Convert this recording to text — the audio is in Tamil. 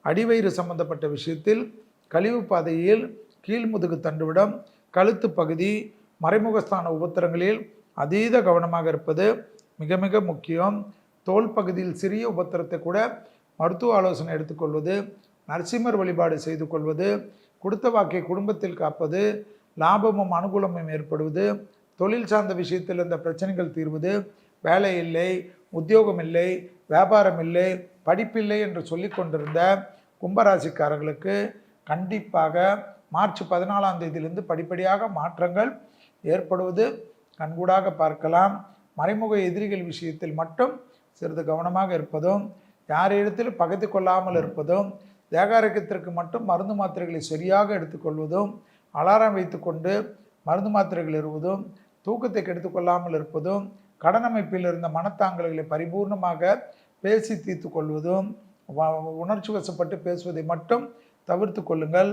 அடிவயிறு சம்பந்தப்பட்ட விஷயத்தில் கழிவு பாதையில் கீழ்முதுகு தண்டுவிடம், கழுத்து பகுதி, மறைமுகஸ்தான உபத்திரங்களில் அதீத கவனமாக இருப்பது மிக மிக முக்கியம். தோல் பகுதியில் சிறிய உபத்திரத்தை கூட மருத்துவ ஆலோசனை எடுத்துக்கொள்வது, நரசிம்மர் வழிபாடு செய்து கொள்வது, கொடுத்த வாக்கை குடும்பத்தில் காப்பது, லாபமும் அனுகூலமும் ஏற்படுவது, தொழில் சார்ந்த விஷயத்தில் இந்த பிரச்சனைகள் தீர்வது, வேலை இல்லை, உத்தியோகம் இல்லை, வியாபாரம் இல்லை, படிப்பில்லை என்று சொல்லி கொண்டிருந்த கும்பராசிக்காரர்களுக்கு கண்டிப்பாக மார்ச் 14ஆம் தேதியிலிருந்து படிப்படியாக மாற்றங்கள் ஏற்படுவது கண்கூடாக பார்க்கலாம். மறைமுக எதிரிகள் விஷயத்தில் மட்டும் சிறிது கவனமாக இருப்பதும், யாரிடத்தில் பகைத்து கொள்ளாமல் இருப்பதும், தேகாரோக்கியத்திற்கு மட்டும் மருந்து மாத்திரைகளை சரியாக எடுத்துக்கொள்வதும், அலாரம் வைத்து கொண்டு மருந்து மாத்திரைகள் இருப்பதும், தூக்கத்தை கெடுத்துக்கொள்ளாமல் இருப்பதும், கடன் அமைப்பில் இருந்த மனத்தாங்கல்களை பரிபூர்ணமாக பேசி தீர்த்து கொள்வதும், உணர்ச்சி வசப்பட்டு பேசுவதை மட்டும் தவிர்த்து கொள்ளுங்கள்.